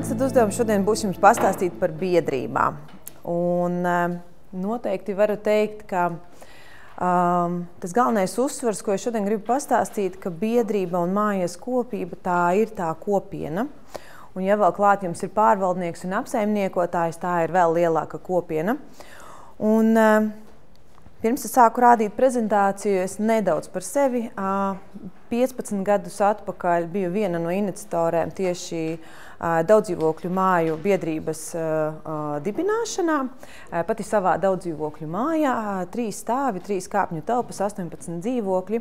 Mans uzdevums šodien būs jums pastāstīt par biedrībām. Un noteikti varu teikt, ka tas galvenais uzsvars, ko es šodien gribu pastāstīt, ka biedrība un mājas kopība tā ir tā kopiena. Un ja vēl klāt jums ir pārvaldnieks un apsaimniekotājs, tā ir vēl lielāka kopiena. Un pirms es sāku rādīt prezentāciju, es nedaudz par sevi. 15 gadus atpakaļ biju viena no iniciatoriem tieši daudzdzīvokļu māju biedrības dibināšanā. Pati savā daudzdzīvokļu mājā, 3 stāvi, 3 kāpņu telpas, 18 dzīvokļi.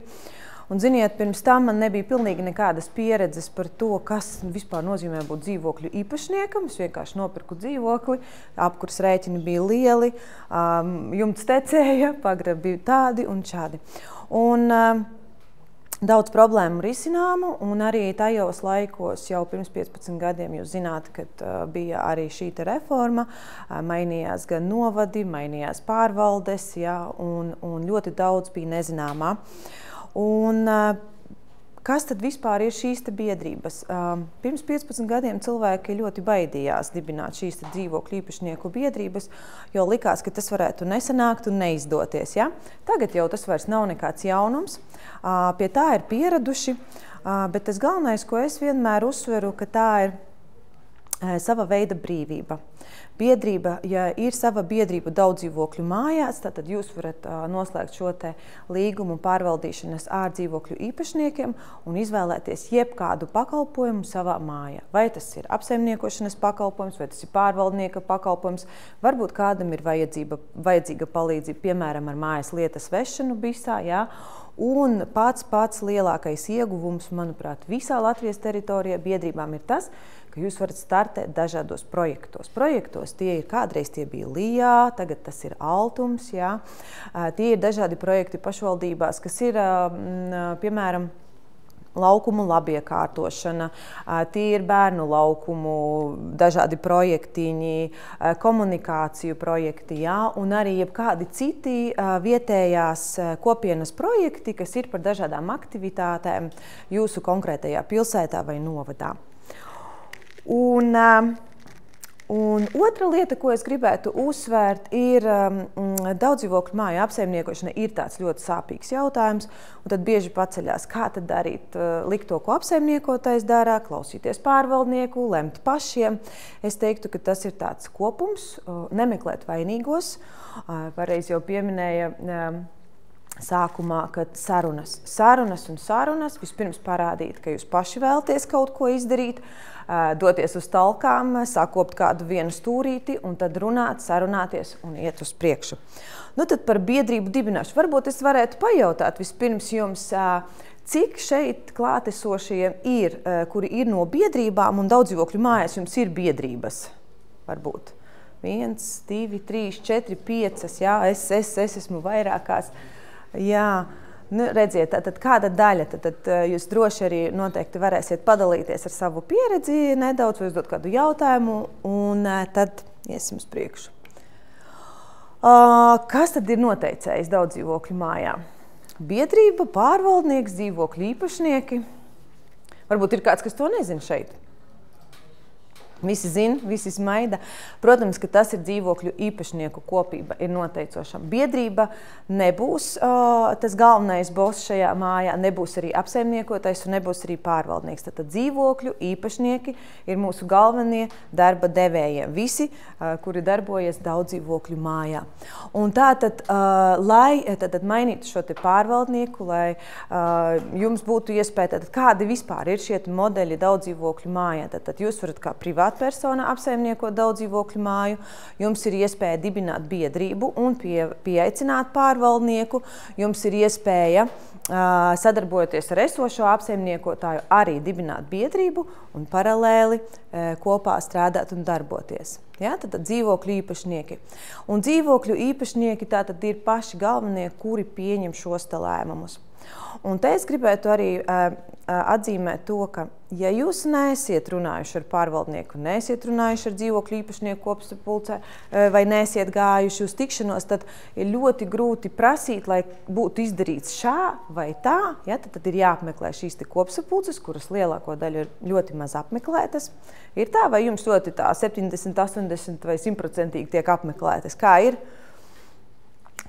Un, ziniet, pirms tam man nebija pilnīgi nekādas pieredzes par to, kas vispār nozīmē būt dzīvokļu īpašniekam. Es vienkārši nopirku dzīvokli, apkurs rēķini bija lieli, jumts tecēja, pagrabi bija tādi un šādi. Un daudz problēmu risināmu, un arī tajos laikos, jau pirms 15 gadiem, jūs zināt, kad bija arī šī reforma, mainījās gan novadi, mainījās pārvaldes, ja, un ļoti daudz bija nezināmā. Un kas tad vispār ir šīs biedrības? Pirms 15 gadiem cilvēki ļoti baidījās dibināt šīs dzīvokļu īpašnieku biedrības, jo likās, ka tas varētu nesanākt un neizdoties. Ja? Tagad jau tas vairs nav nekāds jaunums, pie tā ir pieraduši, bet tas galvenais, ko es vienmēr uzsveru, ka tā ir sava veida brīvība. Biedrība, ja ir sava biedrība daudzdzīvokļu mājās, tad jūs varat noslēgt šo te līgumu pārvaldīšanas ar dzīvokļu īpašniekiem un izvēlēties jebkādu pakalpojumu savā mājā. Vai tas ir apsaimniekošanas pakalpojums, vai tas ir pārvaldnieka pakalpojums, varbūt kādam ir vajadzīga palīdzība, piemēram, ar mājas lietas vešanu bisā, jā. Un pats lielākais ieguvums, manuprāt, visā Latvijas teritorijā biedrībām ir tas, ka jūs varat startēt dažādos projektos. Projektos tie ir, kādreiz tie bija Lijā, tagad tas ir Altums, jā. Tie ir dažādi projekti pašvaldībās, kas ir, piemēram, laukumu labiekārtošana, tie ir bērnu laukumu, dažādi projektiņi, komunikāciju projekti, jā, un arī jebkādi citi vietējās kopienas projekti, kas ir par dažādām aktivitātēm jūsu konkrētajā pilsētā vai novadā. Un otra lieta, ko es gribētu uzsvērt, ir daudzdzīvokļu māju apsaimniekošana ir tāds ļoti sāpīgs jautājums, un tad bieži paceļās, kā tad darīt, likt to, ko apsaimniekotais dara, klausīties pārvaldnieku, lemt pašiem. Es teiktu, ka tas ir tāds kopums, nemeklēt vainīgos. Pareizi jau pieminēja sākumā, kad sarunas, vispirms parādīt, ka jūs paši vēlaties kaut ko izdarīt, doties uz talkām, sakopt kādu vienu stūrīti un tad runāt, sarunāties un iet uz priekšu. Nu tad par biedrību dibināšanu. Varbūt es varētu pajautāt vispirms jums, cik šeit klātesošie ir, kuri ir no biedrībām un daudzdzīvokļu mājās jums ir biedrības? Varbūt 1, 2, 3, 4, 5, jā, es esmu vairākās. Jā, nu, redziet, tad kāda daļa, tad jūs droši arī noteikti varēsiet padalīties ar savu pieredzi nedaudz, vai uzdot kādu jautājumu, un tad iesim uz priekšu. Kas tad ir noteicējis daudzdzīvokļu mājā? Biedrība, pārvaldnieks, dzīvokļu īpašnieki. Varbūt ir kāds, kas to nezina šeit. Visi zina, visi smaida. Protams, ka tas ir dzīvokļu īpašnieku kopība, ir noteicoša. Biedrība nebūs tas galvenais boss šajā mājā, nebūs arī apsaimniekotais un nebūs arī pārvaldnieks. Tātad dzīvokļu īpašnieki ir mūsu galvenie darba devēji, visi, kuri darbojas daudzdzīvokļu mājā. Un tātad, lai mainītu šo te pārvaldnieku, lai jums būtu iespēja, kādi vispār ir šie modeļi daudzdzīvokļu mājā, tad jūs varat kā privātpersona apsaimniekot daudzdzīvokļu māju, jums ir iespēja dibināt biedrību un pieaicināt pārvaldnieku, jums ir iespēja sadarbojoties ar esošo apsaimniekotāju arī dibināt biedrību un paralēli kopā strādāt un darboties. Ja, tad dzīvokļu īpašnieki. Un dzīvokļu īpašnieki tātad ir paši galvenie, kuri pieņem šos lēmumus. Un te es gribētu arī atzīmēt to, ka, ja jūs neesiet runājuši ar pārvaldnieku, neesiet runājuši ar dzīvokļu īpašnieku kopsapulcē vai neesiet gājuši uz tikšanos, tad ir ļoti grūti prasīt, lai būtu izdarīts šā vai tā. Ja, tad ir jāapmeklē šīs kopsapulces, kuras lielāko daļu ir ļoti maz apmeklētas. Ir tā, vai jums ļoti tā 70, 80 vai 100% tiek apmeklētas? Kā ir?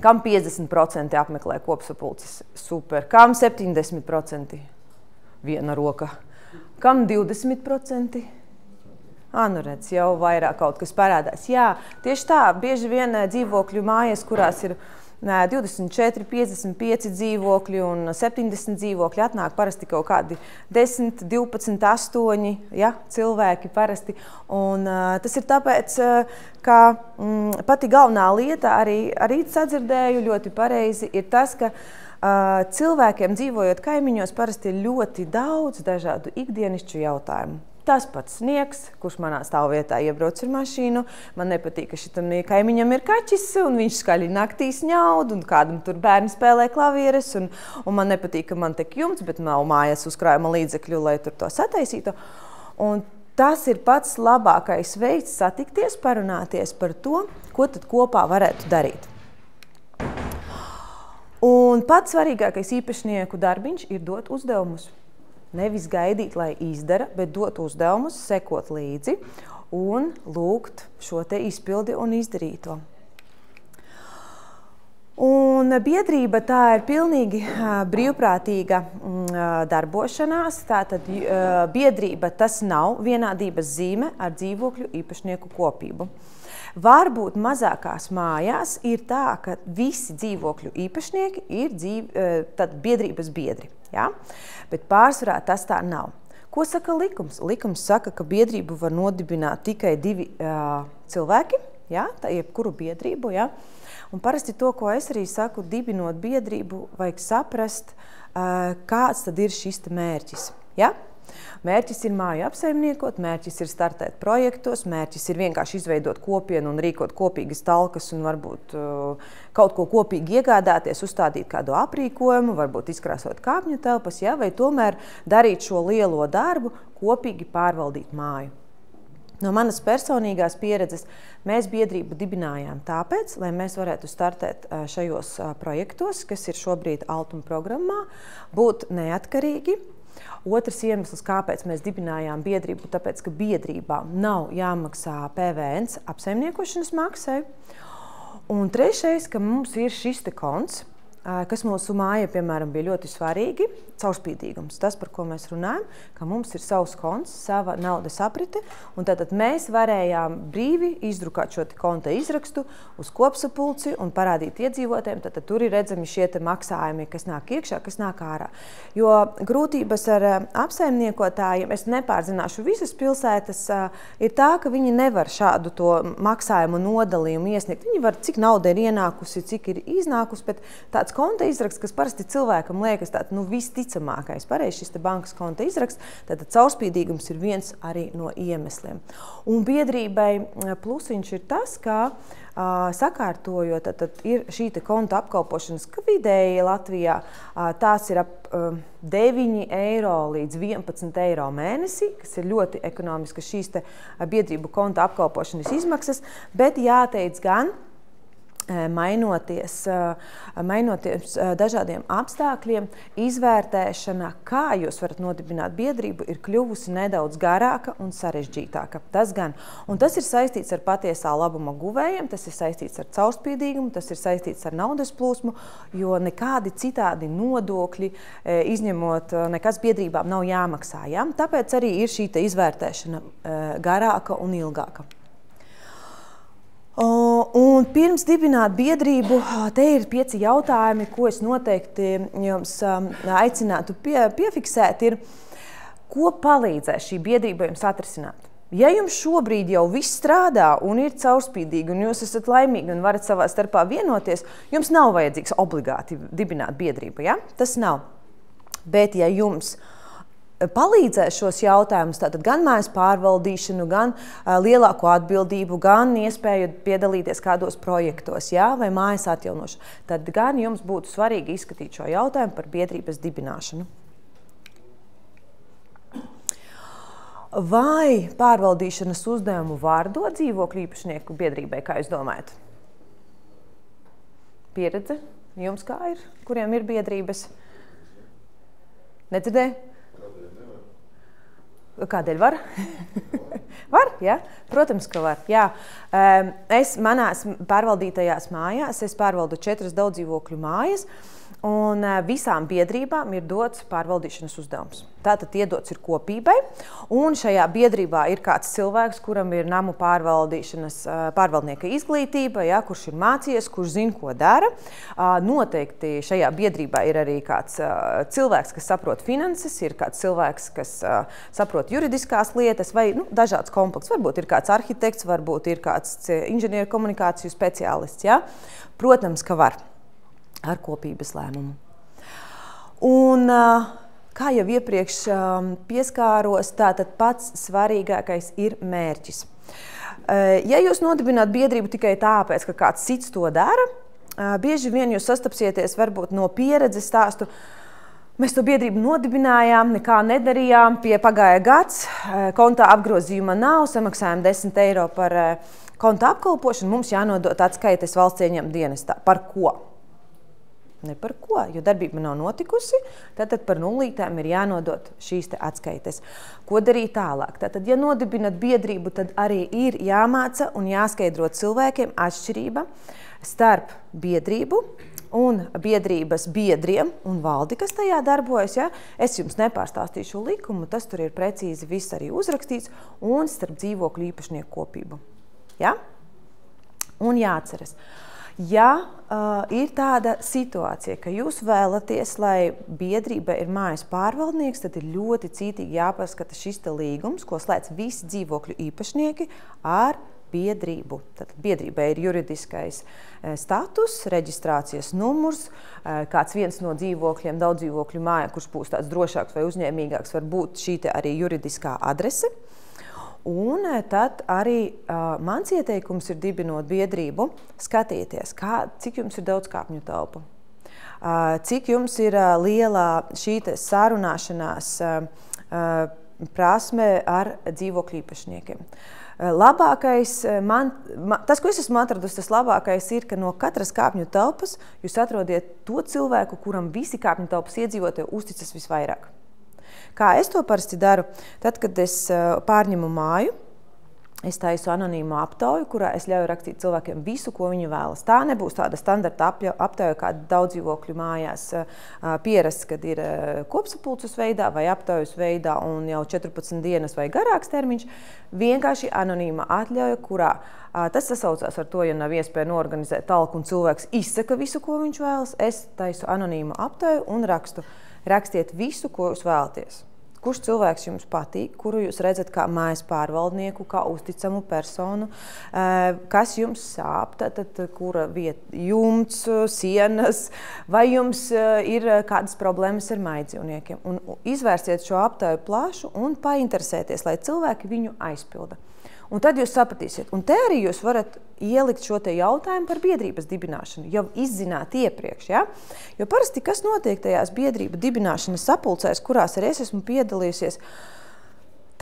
Kam 50% apmeklē kopsapulces? Super. Kam 70%? Viena roka. Kam 20%? Nu redz, jau vairāk kaut kas parādās. Jā, tieši tā, bieži vien dzīvokļu mājas, kurās ir 24, 55 dzīvokļi un 70 dzīvokļi, atnāk parasti kaut kādi 10, 12, 8 ja, cilvēki parasti. Un tas ir tāpēc, ka pati galvenā lieta, arī sadzirdēju ļoti pareizi, ir tas, ka cilvēkiem dzīvojot kaimiņos parasti ir ļoti daudz dažādu ikdienišķu jautājumu. Tas pats sniegs, kurš manā stāvvietā iebrauc ar mašīnu. Man nepatīk, ka šitam kaimiņam ir kaķis un viņš skaļi naktī ņaud un kādam tur bērni spēlē klavieres un man nepatīk, ka man tek jumts, bet nav mājās uzkrājuma līdzekļu, lai tur to sataisītu. Un tas ir pats labākais veids satikties, parunāties par to, ko tad kopā varētu darīt. Un pats svarīgākais īpašnieku darbiņš ir dot uzdevumus. Nevis gaidīt, lai izdara, bet dot uzdevumus, sekot līdzi un lūgt šo te izpildi un izdarīto. Un biedrība tā ir pilnīgi brīvprātīga darbošanās. Tātad biedrība tas nav vienādības zīme ar dzīvokļu īpašnieku kopību. Varbūt mazākās mājās ir tā, ka visi dzīvokļu īpašnieki ir biedrības biedri. Ja? Bet pārsvarā tas tā nav. Ko saka likums? Likums saka, ka biedrību var nodibināt tikai 2 cilvēki, ja? Tā jebkuru biedrību. Ja? Un parasti to, ko es arī saku, dibinot biedrību, vajag saprast, kāds tad ir šis mērķis. Ja? Mērķis ir māju apsaimniekot, mērķis ir startēt projektos, mērķis ir vienkārši izveidot kopienu un rīkot kopīgas talkas un varbūt kaut ko kopīgi iegādāties, uzstādīt kādu aprīkojumu, varbūt izkrāsot kāpņu telpas, ja, vai tomēr darīt šo lielo darbu, kopīgi pārvaldīt māju. No manas personīgās pieredzes mēs biedrību dibinājām tāpēc, lai mēs varētu startēt šajos projektos, kas ir šobrīd Altuma programmā, būt neatkarīgi. Otrs iemesls, kāpēc mēs dibinājām biedrību, tāpēc, ka biedrībām nav jāmaksā PVN apsaimniekošanas maksai. Un trešais, ka mums ir šis te konts, kas mūsu mājai, piemēram, bija ļoti svarīgi, caurspīdīgums. Tas, par ko mēs runājam, ka mums ir savs konts, sava naudas aprite, un tātad mēs varējām brīvi izdrukāt šo konta izrakstu uz kopsapulci un parādīt iedzīvotājiem, tātad tur ir redzami šie te maksājumi, kas nāk iekšā, kas nāk ārā. Jo grūtības ar apsaimniekotājiem, es nepārzināšu visas pilsētas, ir tā, ka viņi nevar šādu to maksājumu nodalījumu iesniegt. Viņi var, cik nauda ir ienākusi, cik ir iznākusi, bet tāds konta izraksts, kas parasti cilvēkam liekas tāds, visticamākais, pareizi šis te bankas konta izraksts, tātad caurspīdīgums ir viens arī no iemesliem. Un biedrībai plusiņš ir tas, ka sakārtojot, tad ir šī te konta apkalpošanas, ka vidēji Latvijā tās ir ap 9 eiro līdz 11 eiro mēnesī, kas ir ļoti ekonomiski šīs te biedrību konta apkalpošanas izmaksas, bet jāteic gan, mainoties dažādiem apstākļiem, izvērtēšana, kā jūs varat nodibināt biedrību, ir kļuvusi nedaudz garāka un sarežģītāka. Tas gan. Un tas ir saistīts ar patiesā labuma guvējiem, tas ir saistīts ar caurspīdīgumu, tas ir saistīts ar naudas plūsmu, jo nekādi citādi nodokļi, izņemot, nekas biedrībām nav jāmaksā. Ja? Tāpēc arī ir šī izvērtēšana garāka un ilgāka. Un pirms dibināt biedrību, te ir 5 jautājumi, ko es noteikti jums aicinātu piefiksēt, ir, ko palīdzēs šī biedrība jums atrisināt. Ja jums šobrīd jau viss strādā un ir caurspīdīgi un jūs esat laimīgi un varat savā starpā vienoties, jums nav vajadzīgs obligāti dibināt biedrību, ja? Tas nav. Bet ja jums palīdzēs šos jautājumus, tātad gan mājas pārvaldīšanu, gan lielāko atbildību, gan iespēju piedalīties kādos projektos, jā, vai mājas atjaunošanu. Tad gan jums būtu svarīgi izskatīt šo jautājumu par biedrības dibināšanu. Vai pārvaldīšanas uzdevumu var dot dzīvokļu īpašnieku biedrībai, kā jūs domājat? Pieredze jums kā ir? Kuriem ir biedrības? Nedzirdēju? Kādēļ var? Var, jā? Protams, ka var. Jā. Es manās pārvaldītajās mājās, es pārvaldu 4 daudzdzīvokļu mājas, un visām biedrībām ir dots pārvaldīšanas uzdevums. Tātad iedots ir kopībai, un šajā biedrībā ir kāds cilvēks, kuram ir namu pārvaldnieka izglītība, jā, kurš ir mācījies, kurš zina, ko dara. Noteikti šajā biedrībā ir arī kāds cilvēks, kas saprot finanses, ir kāds cilvēks, kas saprot juridiskās lietas, vai dažāds komplekss. Varbūt ir kāds arhitekts, varbūt ir kāds inženieru komunikāciju speciālists. Jā. Protams, ka var ar kopības lēmumu. Un, kā jau iepriekš pieskāros, tātad pats svarīgākais ir mērķis. Ja jūs nodibināt biedrību tikai tāpēc, ka kāds cits to dara, bieži vien jūs sastapsieties varbūt no pieredzes stāstu. Mēs to biedrību nodibinājām, nekā nedarījām, pagāja gads, kontā apgrozījuma nav, samaksājām 10 eiro par konta apkalpošanu, mums jānodot atskaites valsts ieņēmuma dienestā. Par ko? Ne par ko, jo darbība nav notikusi, tātad par nullītēm ir jānodot šīs te atskaites. Ko darīt tālāk? Tātad, ja nodibinat biedrību, tad arī ir jāmāca un jāskaidro cilvēkiem atšķirība starp biedrību un biedrības biedriem un valdi, kas tajā darbojas. Ja? Es jums nepārstāstīšu likumu, tas tur ir precīzi viss arī uzrakstīts, un starp dzīvokļu īpašnieku kopību. Ja? Un jāatceras. Ja ir tāda situācija, ka jūs vēlaties, lai biedrība ir mājas pārvaldnieks, tad ir ļoti cītīgi jāpaskata šis te līgums, ko slēdz visi dzīvokļu īpašnieki ar biedrību. Tātad biedrībai ir juridiskais status, reģistrācijas numurs, kāds viens no dzīvokļiem, daudzdzīvokļu mājā, kurš būs tāds drošāks vai uzņēmīgāks, var būt šī te arī juridiskā adrese. Un tad arī mans ieteikums ir dibinot biedrību, skatīties, cik jums ir daudz kāpņu telpu, cik jums ir liela šī sarunāšanās prasme ar dzīvokļu īpašniekiem. Labākais, tas, ko es esmu atradusi, tas labākais ir, ka no katras kāpņu telpas jūs atrodiet to cilvēku, kuram visi kāpņu telpas iedzīvotāji uzticas visvairāk. Kā es to parasti daru? Tad, kad es pārņemu māju, es taisu anonīmu aptauju, kurā es ļauju rakstīt cilvēkiem visu, ko viņi vēlas. Tā nebūs tāda standarta aptauja, kāda daudzdzīvokļu mājās pierasts, kad ir kopsapulces veidā vai aptaujas veidā un jau 14 dienas vai garāks termiņš. Vienkārši anonīma atļauja, kurā tas sasaucās ar to, ja nav iespēja noorganizēt talku un cilvēks izsaka visu, ko viņš vēlas. Es taisu anonīmu aptauju un rakstu. Rakstiet visu, ko jūs vēlaties. Kurš cilvēks jums patīk, kuru jūs redzat kā mājas pārvaldnieku, kā uzticamu personu, kas jums sāp, tad kura vieta, jumts, sienas, vai jums ir kādas problēmas ar mājdzīvniekiem. Un izvērsiet šo aptauju plašu un painteresēties, lai cilvēki viņu aizpilda. Un tad jūs sapratīsiet. Un te arī jūs varat ielikt šo te jautājumu par biedrības dibināšanu, jau izzināt iepriekš. Ja? Jo parasti, kas notiek tajās biedrību dibināšanas sapulcēs, kurās arī es esmu piedalījusies,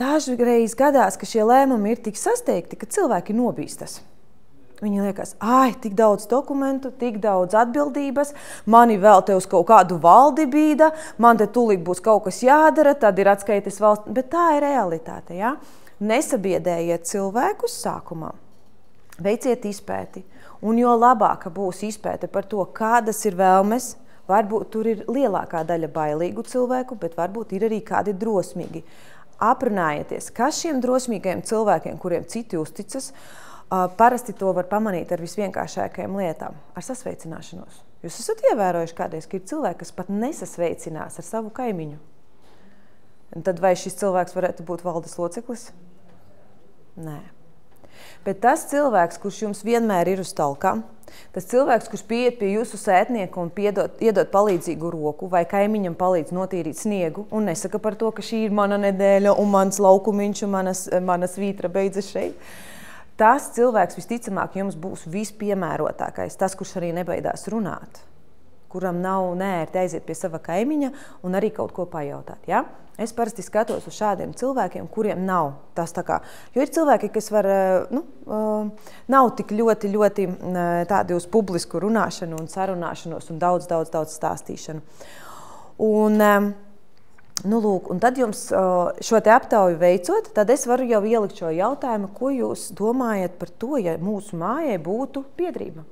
dažreiz gadās, ka šie lēmumi ir tik sasteigti, ka cilvēki nobīstas. Viņi liekas, tik daudz dokumentu, tik daudz atbildības, mani vēl te uz kaut kādu valdi bīda, man te tūlīt būs kaut kas jādara, tad ir atskaites valsts, bet tā ir realitāte. Ja? Nesabiedējiet cilvēkus sākumā, veiciet izpēti, un jo labāka būs izpēte par to, kādas ir vēlmes, varbūt tur ir lielākā daļa bailīgu cilvēku, bet varbūt ir arī kādi drosmīgi. Aprunājieties, kas šiem drosmīgajiem cilvēkiem, kuriem citi uzticas, parasti to var pamanīt ar visvienkāršākajām lietām, ar sasveicināšanos. Jūs esat ievērojuši kādreiz, ka ir cilvēki, kas pat nesasveicinās ar savu kaimiņu. Un tad vai šis cilvēks varētu būt valdes loceklis? Nē. Bet tas cilvēks, kurš jums vienmēr ir uz talkām, Tas cilvēks, kurš pieiet pie jūsu sētnieka un iedod palīdzīgu roku vai kaimiņam palīdz notīrīt sniegu un nesaka par to, ka šī ir mana nedēļa un mans laukumiņš un mana svītra beidzas šeit. Tas cilvēks visticamāk jums būs vispiemērotākais, tas, kurš arī nebaidās runāt, kuram nav neērti aiziet pie sava kaimiņa un arī kaut ko pajautāt. Ja? Es parasti skatos uz šādiem cilvēkiem, kuriem nav tas tā kā. Jo ir cilvēki, kas var, nav tik ļoti tādi uz publisku runāšanu un sarunāšanos un daudz stāstīšanu. Un, lūk, un tad jums šo te aptauju veicot, tad es varu jau ielikt šo jautājumu, ko jūs domājat par to, ja mūsu mājai būtu biedrība.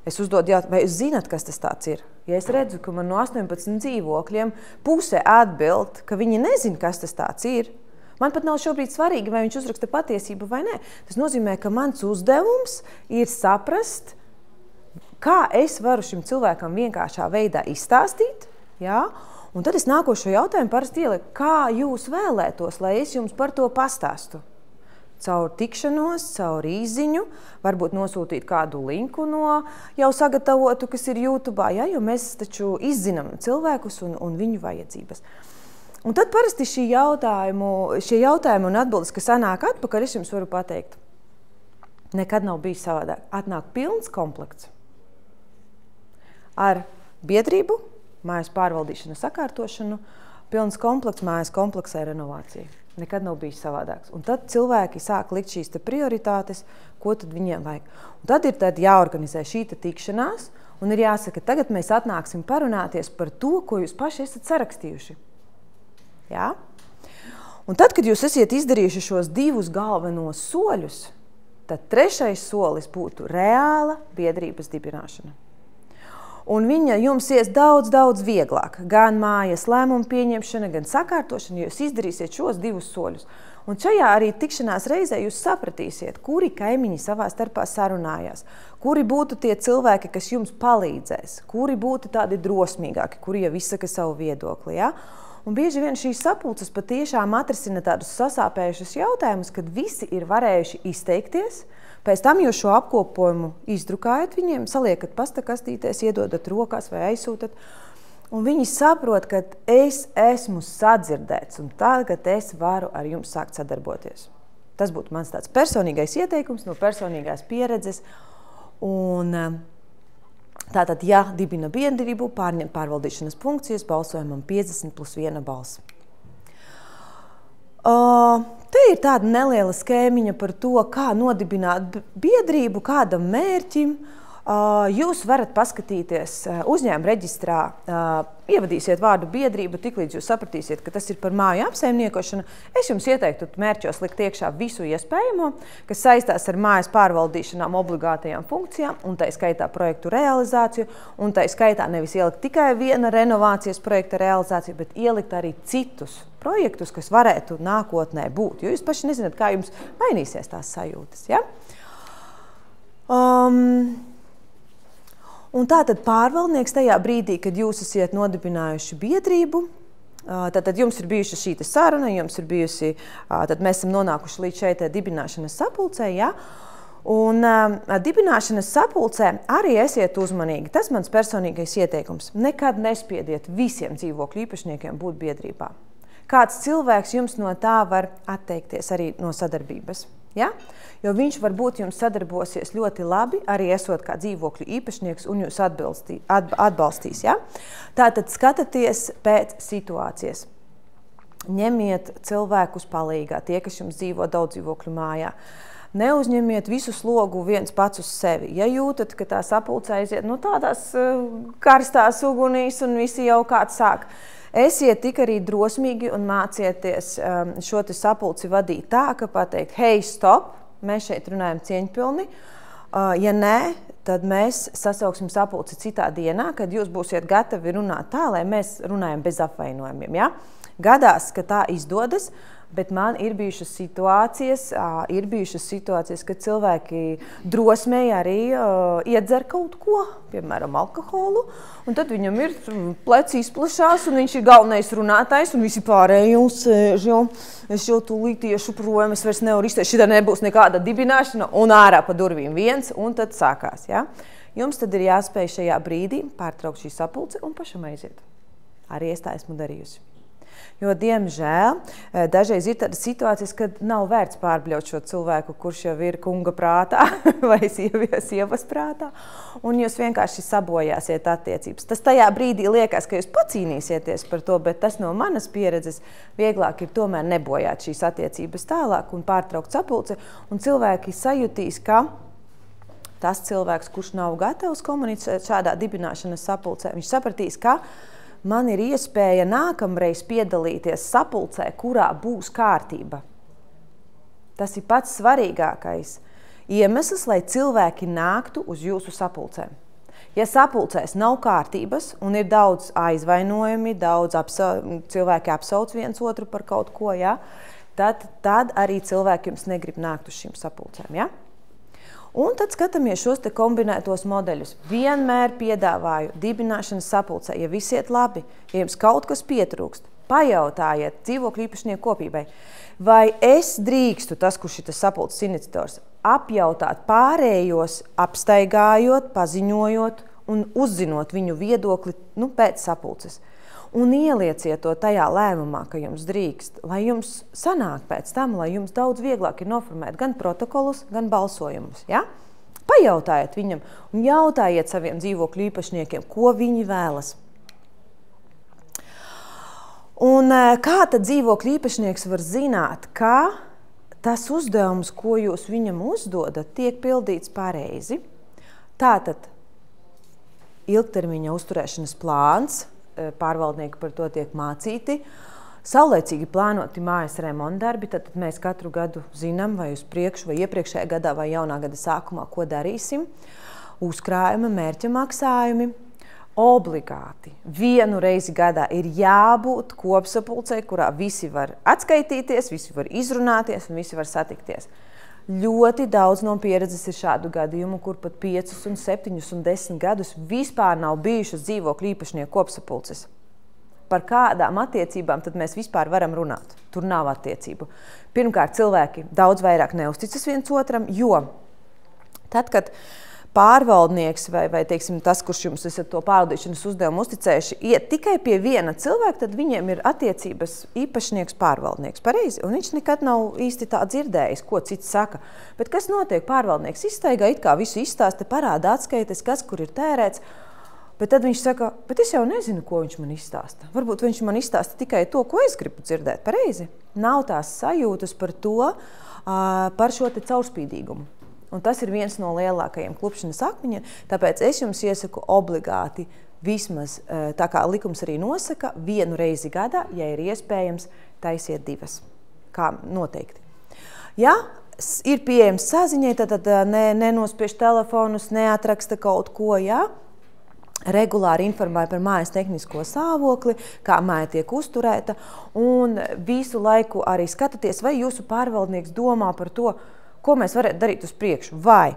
Es uzdodu jautājumu, vai jūs zināt, kas tas tāds ir? Ja es redzu, ka man no 18 dzīvokļiem puse atbild, ka viņi nezina, kas tas tāds ir, man pat nav šobrīd svarīgi, vai viņš uzraksta patiesību vai nē. Tas nozīmē, ka mans uzdevums ir saprast, kā es varu šim cilvēkam vienkāršā veidā izstāstīt, ja? Un tad es nākošo jautājumu parasti ielieku, kā jūs vēlētos, lai es jums par to pastāstu? Caur tikšanos, caur īziņu, varbūt nosūtīt kādu linku no jau sagatavotu, kas ir YouTube, ja, jo mēs taču izzinām cilvēkus un viņu vajadzības. Un tad parasti šie jautājumi un atbildes, kas sanāk atpakaļ, es jums varu pateikt, nekad nav bijis savādāk. Atnāk pilns komplekts ar biedrību, mājas pārvaldīšanu, sakārtošanu, pilns komplekts, mājas kompleksai renovācija. Nekad nav bijis savādāks. Un tad cilvēki sāk likt šīs prioritātes, ko tad viņiem vajag. Un tad ir jāorganizē šī tikšanās, un ir jāsaka, tagad mēs atnāksim parunāties par to, ko jūs paši esat sarakstījuši. Jā? Un tad, kad jūs esiet izdarījuši šos divus galvenos soļus, tad trešais solis būtu reāla biedrības dibināšana. Un viņa jums ies daudz vieglāk. Gan mājas lēmumu pieņemšana, gan sakārtošana, jo jūs izdarīsiet šos divus soļus. Un šajā arī tikšanās reizē jūs sapratīsiet, kuri kaimiņi savā starpā sarunājās, kuri būtu tie cilvēki, kas jums palīdzēs, kuri būtu tādi drosmīgāki, kuri jau izsaka savu viedokli. Ja? Un bieži vien šīs sapulces patiešām atrisina tādus sasāpējušus jautājumus, kad visi ir varējuši izteikties. Pēc tam jūs šo apkopojumu izdrukājat viņiem, saliekat pastakastīties, iedodat rokās vai aizsūtat. Un viņi saprot, ka es esmu sadzirdēts un tagad es varu ar jums sākt sadarboties. Tas būtu mans tāds personīgais ieteikums no personīgās pieredzes. Un tātad, ja dibina biedrību, pārņem pārvaldīšanas funkcijas, balsojumam 50+1 balss. Te ir tāda neliela skēmiņa par to, kā nodibināt biedrību, kādam mērķim. Jūs varat paskatīties uzņēmuma reģistrā, ievadīsiet vārdu biedrību, tiklīdz jūs sapratīsiet, ka tas ir par māju apsaimniekošanu. Es jums ieteiktu mērķos likt iekšā visu iespējamo, kas saistās ar mājas pārvaldīšanām obligātajām funkcijām, un tai skaitā projektu realizāciju, un tai skaitā nevis ielikt tikai viena renovācijas projekta realizāciju, bet ielikt arī citus projektus, kas varētu nākotnē būt, jo jūs paši nezināt, kā jums mainīsies tās sajūtas. Ja? Un tātad pārvaldnieks tajā brīdī, kad jūs esat nodibinājuši biedrību, tad jums ir bijuši šī saruna, jums ir bijusi, tad mēs esam nonākuši līdz šeit dibināšanas sapulcē, ja? Un dibināšanas sapulcē arī esiet uzmanīgi. Tas mans personīgais ieteikums. Nekad nespiediet visiem dzīvokļu īpašniekiem būt biedrībā. Kāds cilvēks jums no tā var atteikties arī no sadarbības. Ja? Jo viņš varbūt jums sadarbosies ļoti labi, arī esot kā dzīvokļu īpašnieks un jūs atbalstīs. Ja? Tātad skatieties pēc situācijas. Ņemiet cilvēkus palīgā, tie, kas jums dzīvo daudz dzīvokļu mājā. Neuzņemiet visu slogu viens pats uz sevi. Ja jūtat, ka tā sapulce aiziet tādās karstās ugunīs un visi jau kāds sāk, esiet tik arī drosmīgi un mācieties šo sapulci vadīt tā, ka pateikt, hei, stop, mēs šeit runājam cieņpilni. Ja nē, tad mēs sasauksim sapulci citā dienā, kad jūs būsiet gatavi runāt tā, lai mēs runājam bez apvainojumiem. Ja? Gadās, ka tā izdodas, bet man ir bijušas situācijas, kad cilvēki drosmēji arī iedzer kaut ko, piemēram, alkoholu, un tad viņam ir pleci izplašās, un viņš ir galvenais runātājs, un visi pārējie sēž, es jau tūlīt tiešu projām, es vairs nevaru izteikt, šitā nebūs nekāda dibināšana, un ārā pa durvīm viens, un tad sākās. Ja? Jums tad ir jāspēj šajā brīdī pārtraukt šī sapulce un pašam aiziet. Arī es tā esmu darījusi. Jo, diemžēl, dažreiz ir tādas situācijas, kad nav vērts pārbļaut šo cilvēku, kurš jau ir kunga prātā vai sievas prātā, un jūs vienkārši sabojāsiet attiecības. Tas tajā brīdī liekas, ka jūs pacīnīsieties par to, bet tas no manas pieredzes vieglāk ir tomēr nebojāt šīs attiecības tālāk un pārtraukt sapulci, un cilvēki sajutīs, ka tas cilvēks, kurš nav gatavs komunicēt šādā dibināšanas sapulcē, viņš sapratīs, ka man ir iespēja nākamreiz piedalīties sapulcē, kurā būs kārtība. Tas ir pats svarīgākais iemesls, lai cilvēki nāktu uz jūsu sapulcēm. Ja sapulcēs nav kārtības un ir daudz aizvainojumi, cilvēki apsauc viens otru par kaut ko, ja, tad arī cilvēki jums negrib nākt uz šīm sapulcēm. Ja? Un tad skatāmies šos te kombinētos modeļus. Vienmēr piedāvāju dibināšanas sapulcē, ja viss iet labi, ja jums kaut kas pietrūkst, pajautājiet dzīvokļu īpašnieku kopībai, vai es drīkstu, tas, kurš ir tas sapulces iniciators, apjautāt pārējos, apstaigājot, paziņojot un uzzinot viņu viedokli pēc sapulces. Un ielieciet to tajā lēmumā, ka jums drīkst, lai jums sanāk pēc tam, lai jums daudz vieglāk ir noformēt gan protokolus, gan balsojumus. Ja? Pajautājiet viņam un jautājiet saviem dzīvokļu īpašniekiem, ko viņi vēlas. Un kā tad dzīvokļu īpašnieks var zināt, ka tas uzdevums, ko jūs viņam uzdodat, tiek pildīts pareizi? Tātad ilgtermiņa uzturēšanas plāns, pārvaldnieki par to tiek mācīti. Saulēcīgi plānoti mājas remontdarbi, tad mēs katru gadu zinām, vai uz priekšu, vai iepriekšējā gadā, vai jaunā gada sākumā, ko darīsim. Uzkrājuma, mērķa maksājumi. Obligāti vienu reizi gadā ir jābūt kopsapulcei, kurā visi var atskaitīties, visi var izrunāties un visi var satikties. Ļoti daudz no pieredzes ir šādu gadījumu, kur pat 5, 7 un 10 gadus vispār nav bijušas dzīvokļu īpašnieku kopsapulces. Par kādām attiecībām tad mēs vispār varam runāt? Tur nav attiecību. Pirmkārt, cilvēki daudz vairāk neusticas viens otram, jo tad, kad pārvaldnieks vai teiksim, tas, kurš jums esat to pārvaldīšanas uzdevumu uzticējuši, iet tikai pie viena cilvēka, tad viņiem ir attiecības īpašnieks pārvaldnieks. Pareizi? Un viņš nekad nav īsti tā dzirdējis, ko cits saka. Bet kas notiek? Pārvaldnieks izstaigā, it kā visu izstāsta, parāda atskaites, kas kur ir tērēts. Bet tad viņš saka, bet es jau nezinu, ko viņš man izstāsta. Varbūt viņš man izstāsta tikai to, ko es gribu dzirdēt. Pareizi? Nav tās sajūtas par to, par šo te caurspīdīgumu. Un tas ir viens no lielākajiem klupšanas akmeņiem, tāpēc es jums iesaku obligāti vismaz, tā kā likums arī nosaka, vienu reizi gadā, ja ir iespējams, taisiet 2. Kā noteikti. Ja ir pieejams saziņai, tad nenospiež telefonus, neatraksta kaut ko, ja? Regulāri informēja par mājas tehnisko stāvokli, kā māja tiek uzturēta, un visu laiku arī skatāties, vai jūsu pārvaldnieks domā par to, ko mēs varētu darīt uz priekšu, vai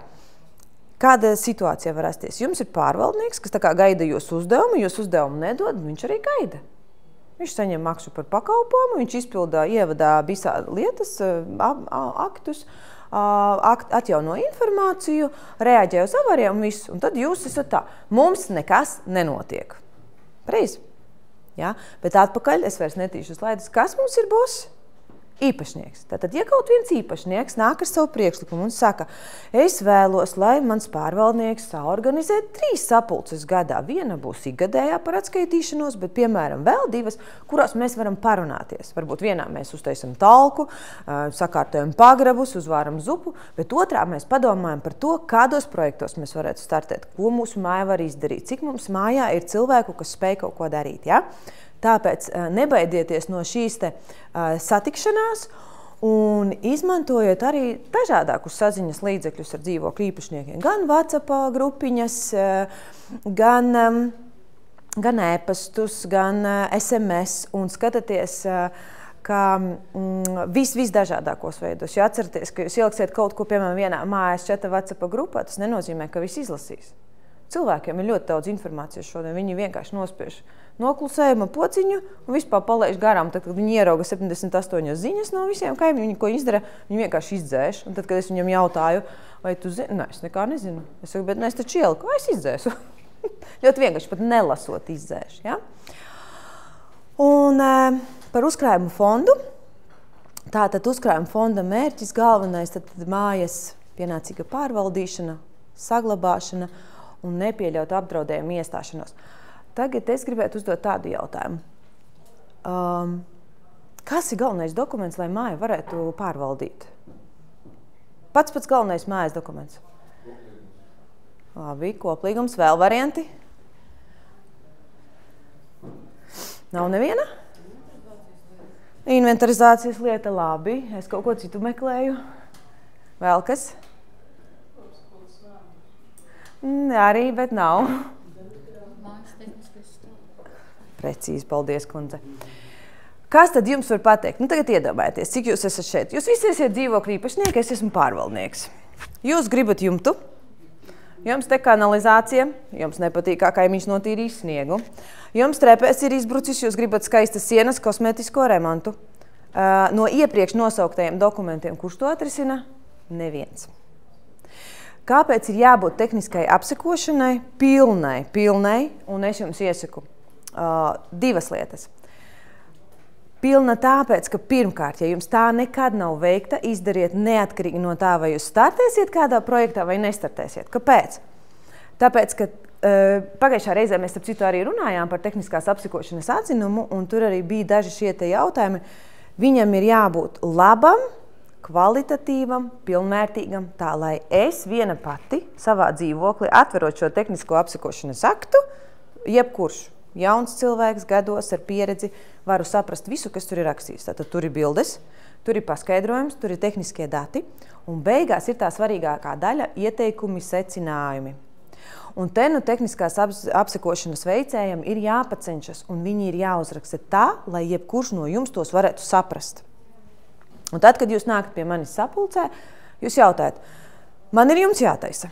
kāda situācija var rasties. Jums ir pārvaldnieks, kas tā kā gaida jūsu uzdevumu nedod, viņš arī gaida. Viņš saņem maksu par pakalpojumu, viņš izpildā, ievadā visā lietas, aktus, atjauno informāciju, reaģē uz avarijām un visu. Un tad jūs esat tā, mums nekas nenotiek. Pareizi? Ja? Bet atpakaļ es vairs netīšu uz laidus, kas mums ir boss? Īpašnieks. Tātad, ja kaut viens īpašnieks nāk ar savu priekšlikumu un saka, es vēlos, lai mans pārvaldnieks saorganizē 3 sapulces gadā. Viena būs ikgadējā par atskaitīšanos, bet, piemēram, vēl 2, kurās mēs varam parunāties. Varbūt vienā mēs uztaisam talku, sakārtojam pagrabus, uzvāram zupu, bet otrā mēs padomājam par to, kādos projektos mēs varētu startēt, ko mūsu māja var izdarīt, cik mums mājā ir cilvēku, kas spēj kaut ko darīt. Ja? Tāpēc nebaidieties no šīs te satikšanās un izmantojot arī dažādākus saziņas līdzekļus ar dzīvokļu īpašniekiem. Gan WhatsApp grupiņas, gan e-pastus, gan SMS, un skatāties, kā visdažādākos veidos. Ja atceraties, ka jūs ieliksiet kaut ko, piemēram, vienā mājas čata WhatsApp grupā, tas nenozīmē, ka viss izlasīs. Cilvēkiem ir ļoti daudz informācijas šodien. Viņi vienkārši nospiež noklusējuma pociņu un vispār palaiž garām. Tad, kad viņi ierauga 78 ziņas no visiem kaimiņiem, viņi ko izdara, viņi vienkārši izdzēš. Un tad, kad es viņam jautāju, vai tu zini? Nē, es nekā nezinu. Es saku, bet es taču ieliku, vai es izdzēsu? Ļoti vienkārši pat nelasot izdzēšu. Ja? Un par uzkrājumu fondu. Tātad uzkrājuma fonda mērķis galvenais tad mājas pienācīga pārvaldīšana, saglabāšana un nepieļaut apdraudējumu iestāšanos. Tagad es gribētu uzdot tādu jautājumu. Kas ir galvenais dokuments, lai māju varētu pārvaldīt? Pats galvenais mājas dokuments. Labi, koplīgums, vēl varianti? Nav neviena? Inventarizācijas lieta, labi. Es kaut ko citu meklēju. Vēl kas? Arī, bet nav. Precīzi, paldies, kundze. Kas tad jums var pateikt? Nu, tagad iedomājieties, cik jūs esat šeit. Jūs visi esat dzīvokļu īpašnieki, es esmu pārvaldnieks. Jūs gribat jumtu, jums te kanalizācija, jums nepatīk, kā kaimiņš notīrīs sniegu. Jums trepēs ir izbrucis, jūs gribat skaistas sienas, kosmetisko remontu. No iepriekš nosauktajiem dokumentiem, kurš to atrisina? Neviens. Kāpēc ir jābūt tehniskai apsekošanai? Pilnai, un es jums iesaku divas lietas. Pilna tāpēc, ka pirmkārt, ja jums tā nekad nav veikta, izdariet neatkarīgi no tā, vai jūs startēsiet kādā projektā vai nestartēsiet. Kāpēc? Tāpēc, ka pagājušā reizē mēs starp citu arī runājām par tehniskās apsekošanas atzinumu, un tur arī bija daži šie te jautājumi. Viņam ir jābūt labam, kvalitatīvam, pilnvērtīgam, tā lai es viena pati savā dzīvoklī atverot šo tehnisko apsekošanas aktu, jebkurš jauns cilvēks gados ar pieredzi varu saprast visu, kas tur ir rakstīts. Tātad tur ir bildes, tur ir paskaidrojums, tur ir tehniskie dati, un beigās ir tā svarīgākā daļa ieteikumi, secinājumi. Un te nu tehniskās apsekošanas veicējiem ir jāpacenšas, un viņi ir jāuzraksta tā, lai jebkurš no jums tos varētu saprast. Un tad, kad jūs nākat pie manis sapulcē, jūs jautājat, man ir jums jātaisa.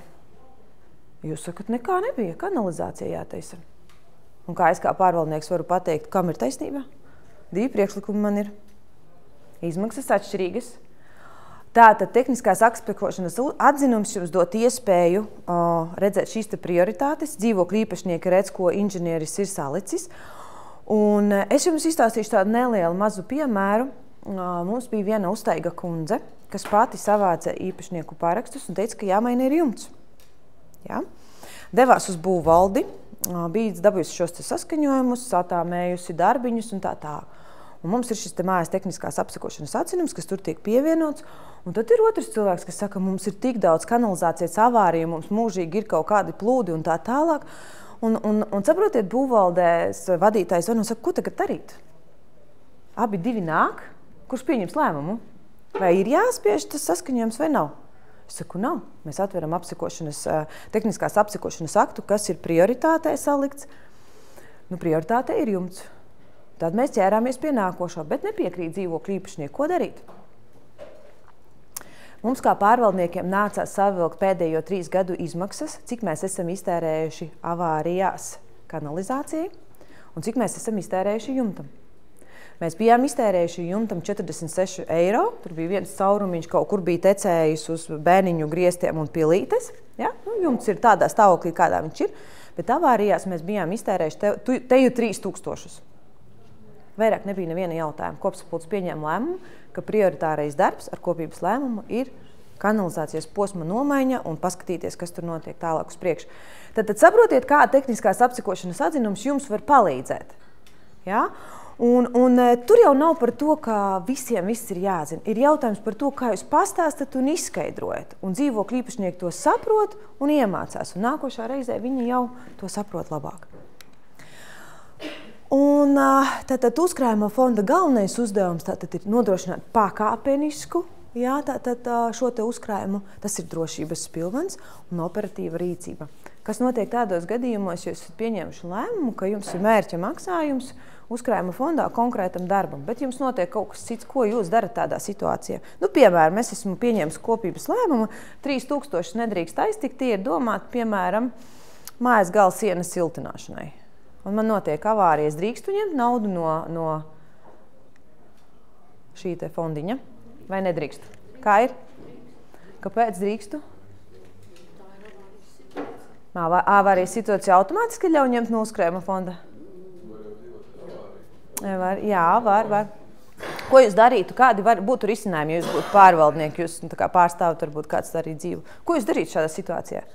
Jūs sakat, nekā nebija, kanalizācija jātaisa. Un kā es kā pārvaldnieks varu pateikt, kam ir taisnība? Divi priekšlikumi man ir. Izmaksas atšķirīgas. Tātad tehniskās apsekošanas atzinums jums dot iespēju redzēt šīs te prioritātes. Dzīvokļu īpašnieki redz, ko inženieris ir salicis. Un es jums izstāstīšu tādu nelielu mazu piemēru. Mums bija viena uztaiga kundze, kas pati savāca īpašnieku pārakstus un teica, ka jāmaina ir jumts. Ja? Devās uz būvvaldi, bija dabūjusi šos te saskaņojumus, satāmējusi darbiņus un tā. Un mums ir šis te mājas tehniskās apsekošanas atzinums, kas tur tiek pievienots. Un tad ir otrs cilvēks, kas saka, mums ir tik daudz kanalizācijas avāriju, mums mūžīgi ir kaut kādi plūdi un tā tālāk. Un saprotiet, būvvaldēs vadītājs un saka, ko tagad darīt? Abi divi nāk, kurš pieņems lēmumu? Vai ir jāspiež tas saskaņojums vai nav? Es saku, nav. Mēs atveram tehniskās apsekošanas aktu, kas ir prioritātē salikts. Nu, prioritāte ir jumts. Tad mēs ķērāmies pie nākošā, bet nepiekrīt dzīvokļu īpašnieku. Ko darīt? Mums kā pārvaldniekiem nācās savilkt pēdējo 3 gadu izmaksas, cik mēs esam iztērējuši avārijās kanalizācijai un cik mēs esam iztērējuši jumtam. Mēs bijām iztērējuši jumtam 46 €. Tur bija viens caurumiņš, kaut kur bija tecējis uz bēniņu griestiem un pilītes. Ja? Nu, jumts ir tādā stāvoklī, kādā viņš ir, bet avārijās mēs bijām iztērējuši teju 3000. Vairāk nebija neviena jautājuma. Kopsapulce pieņēma lēmumu, ka prioritārais darbs ar kopības lēmumu ir kanalizācijas posma nomaiņa un paskatīties, kas tur notiek tālāk uz priekšu. Tad saprotiet, kā tehniskās apsekošanas atzinums jums var palīdzēt. Ja? Un tur jau nav par to, ka visiem viss ir jāzina. Ir jautājums par to, kā jūs pastāstat un izskaidrojat. Un dzīvokļu īpašnieki to saprot un iemācās. Un nākošā reizē viņi jau to saprot labāk. Un tātad uzkrājuma fonda galvenais uzdevums tātad ir nodrošināt pakāpenisku, jā, tātad šo te uzkrājumu, tas ir drošības pilvens un operatīva rīcība. Kas notiek tādos gadījumos, ja jūs esat pieņēmuši lēmumu, ka jums ir mērķa maksājums uzkrājuma fondā konkrētam darbam, bet jums notiek kaut kas cits, ko jūs darat tādā situācijā. Nu, piemēram, es esmu pieņēmis kopības lēmumu, 3000 nedrīkst aiztikt, tie ir domāti, piemēram, mājas gala sienas siltināšanai. Un man notiek avārijas, drīkstu ņemt naudu no šī te fondiņa, vai nedrīkstu? Kā ir? Kāpēc drīkstu? Avārijas situācija automātiski ļauj ņemt no uzkrājuma fonda? Jā, var. Ko jūs darītu? Kādi būtu risinājumi, ja jūs būtu pārvaldnieki, jūs pārstāvat varbūt kāds arī dzīvu? Ko jūs darītu šādā situācijā?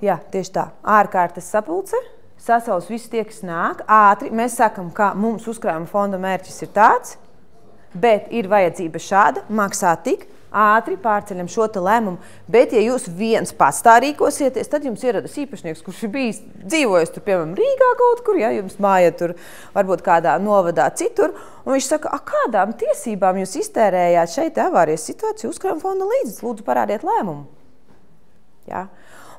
Jā, tieši tā. Ārkārtas sapulce, sasauc visi tie, kas nāk, ātri. Mēs sakam, ka mums uzkrājuma fonda mērķis ir tāds, bet ir vajadzība šāda, maksā tik, ātri pārceļam šo te lēmumu. Bet, ja jūs viens pats tā rīkosieties, tad jums ieradas īpašnieks, kurš ir bijis dzīvojis tur, piemēram, Rīgā kaut kur, ja jums māja tur varbūt kādā novadā citur, un viņš saka, kādām tiesībām jūs iztērējāt šeit avārijas situāciju uzkrājuma fonda līdzes, lūdzu parādiet lēmumu. Ja?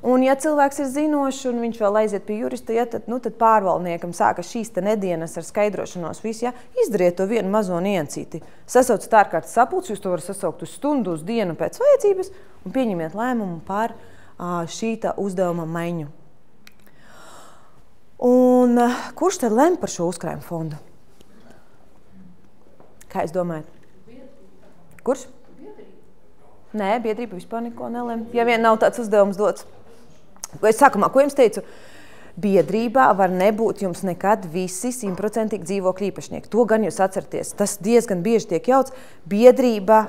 Un ja cilvēks ir zinošs un viņš vēl aiziet pie jurista, ja, tad pārvaldniekam sāka šīs te nedienas ar skaidrošanos visu, ja, izdariet to vienu mazo niansīti. Sasaucat ārkārtas sapulci, jūs to varat sasaukt uz stundu, uz dienu pēc vajadzības un pieņemiet lēmumu par šīta uzdevuma maiņu. Un kurš tad lem par šo uzkrājuma fondu? Kā jūs domājat? Kurš? Nē, biedrība vispār neko nelem, ja vien nav tāds uzdevums dots. Es sākumā, ko jums teicu, biedrībā var nebūt jums nekad visi 100% dzīvokļu īpašnieki. To gan jūs atceraties. Tas diezgan bieži tiek jauts. Biedrība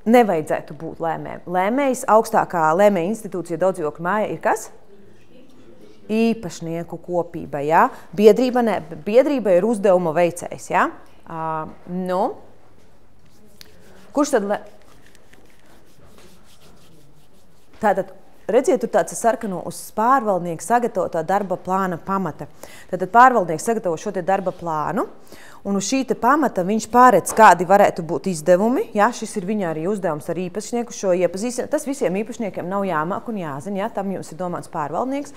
nevajadzētu būt lēmējiem. Lēmējs, augstākā lēmēja institūcija daudzdzīvokļu māja ir kas? Īpašnieku kopība, jā. Biedrība ne. Biedrība ir uzdevuma veicējs, jā. Kurš tad Tātad, redziet, tur tāds sarkano uz pārvaldnieku sagatavotā darba plāna pamata. Tātad pārvaldnieks sagatavo šo te darba plānu, un uz šī te pamata viņš pārēc, kādi varētu būt izdevumi. Jā, šis ir viņa arī uzdevums ar īpašnieku šo iepazīstināt. Tas visiem īpašniekiem nav jāmāk un jāzina, jā, tam jums ir domāts pārvaldnieks.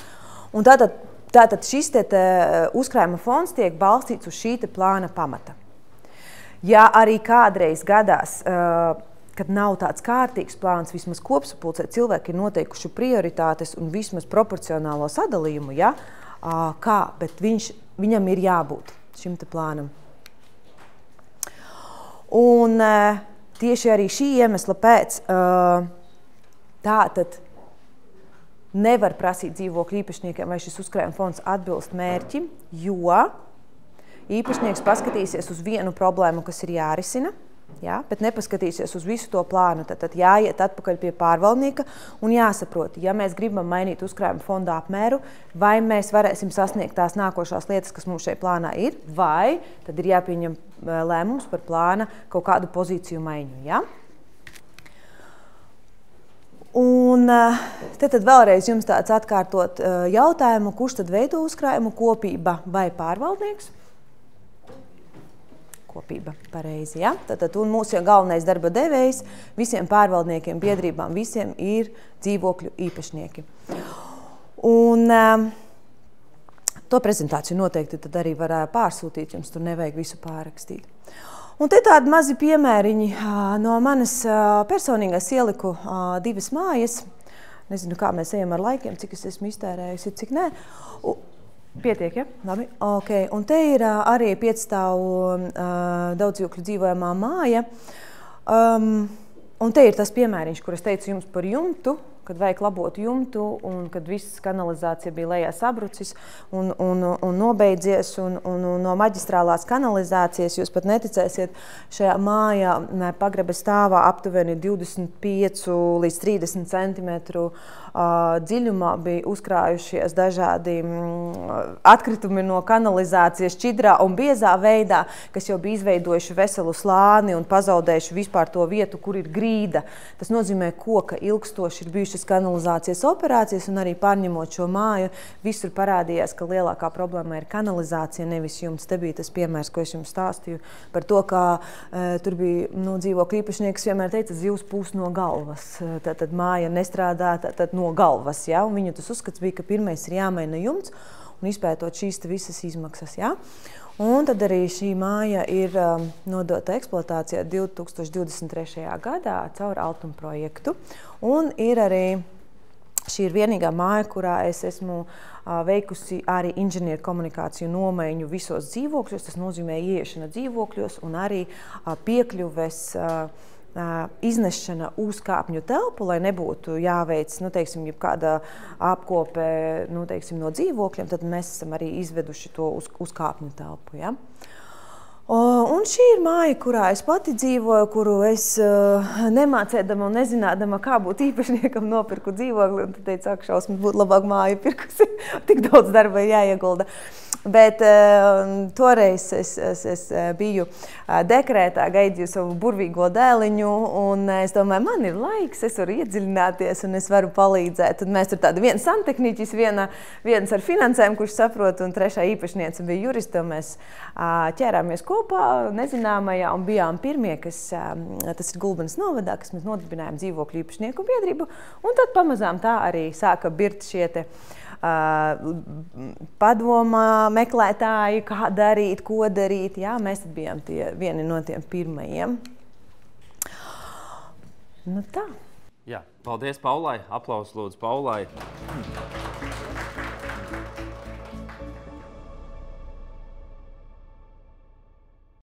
Un tātad šis te uzkrājuma fonds tiek balstīts uz šī te plāna pamata. Ja arī kādreiz gadās, kad nav tāds kārtīgs plāns, vismaz kopsapulcē cilvēki ir noteikuši prioritātes un vismaz proporcionālo sadalījumu, ja? Bet viņam ir jābūt šim te plānam. Un tieši arī šī iemesla pēc tātad nevar prasīt dzīvokļu īpašniekiem, vai šis uzkrājuma fonds atbilst mērķim, jo īpašnieks paskatīsies uz vienu problēmu, kas ir jārisina, jā, bet nepaskatīsies uz visu to plānu. Tad jāiet atpakaļ pie pārvaldnieka un jāsaprot, ja mēs gribam mainīt uzkrājuma fonda apmēru, vai mēs varēsim sasniegt tās nākošās lietas, kas mums šeit plānā ir, vai tad ir jāpieņem lēmums par plāna kaut kādu pozīciju maiņu. Ja? Un tad vēlreiz jums tāds atkārtot jautājumu, kurš tad veido uzkrājumu, kopība vai pārvaldnieks? Kopība, pareizi, ja? Tātad mūsu galvenais darba devējs visiem pārvaldniekiem, biedrībām, visiem ir dzīvokļu īpašnieki. Un to prezentāciju noteikti tad arī var pārsūtīt, jums tur nevajag visu pārrakstīt. Un te tādi mazi piemēriņi no manas personīgās ieliku 2 mājas. Nezinu, kā mēs ejam ar laikiem, cik es esmu iztērējusi, cik nē. Pietiek, ja? Labi. Okay. Un te ir arī 5-stāvu daudzdzīvokļu dzīvojamā māja. Un te ir tas piemēriņš, kur es teicu jums par jumtu, kad vajag labot jumtu un kad viss kanalizācija bija lejā sabrucis un nobeidzies un no maģistrālās kanalizācijas, jūs pat neticēsiet, šajā mājā pagraba stāvā aptuveni 25 līdz 30 centimetru dziļumā bija uzkrājušies dažādi atkritumi no kanalizācijas šķidrā un biezā veidā, kas jau bija izveidojuši veselu slāni un pazaudējuši vispār to vietu, kur ir grīda. Tas nozīmē, koka ilgstoši ir bijušas bijušas kanalizācijas operācijas, un arī pārņemot šo māju, visur parādījās, ka lielākā problēma ir kanalizācija, nevis jumts. Te bija tas piemērs, ko es jums stāstīju par to, kā tur bija dzīvokļu īpašnieki, kas vienmēr teica, zivs pūs no galvas. Tad māja nestrādā no galvas, ja? Un viņu tas uzskats bija, ka pirmais ir jāmaina jumts un izpētot šīs visas izmaksas. Ja? Un tad arī šī māja ir nodota eksploatācijā 2023. gadā caur Altuma projektu. Un ir arī, šī ir vienīgā māja, kurā es esmu veikusi arī inženieru komunikāciju nomaiņu visos dzīvokļos. Tas nozīmē ieiešana dzīvokļos un arī piekļuves iznešana uz kāpņu telpu, lai nebūtu jāveic, kāda apkope, no dzīvokļiem, tad mēs esam arī izveduši to uz kāpņu telpu, ja? Un šī ir māja, kurā es pati dzīvoju, kuru es nemācēdama un nezinādama, kā būt īpašniekam, nopirku dzīvokli, un tad teicu, ak, šausmas, būtu labāk māju pirkusi, tik daudz darba jāiegulda. Bet toreiz es biju dekrētā, gaidīju savu burvīgo dēliņu, un es domāju, man ir laiks, es varu iedziļināties un es varu palīdzēt. Un mēs tur tādi viens santehniķis, viens ar finansēm, kurš saprot, un trešā īpašniece bija jurista, un mēs ķērāmies kopā nezināmajā un bijām pirmie, tas ir Gulbenes novadā, kas mēs nodibinājām dzīvokļu īpašnieku biedrību, un tad pamazām tā arī sāka birt šie te padomā meklētāji, kā darīt, ko darīt. Jā, mēs tad bijām vieni no tiem pirmajiem. Nu tā. Jā, paldies Paulai. Aplausus lūdzu Paulai.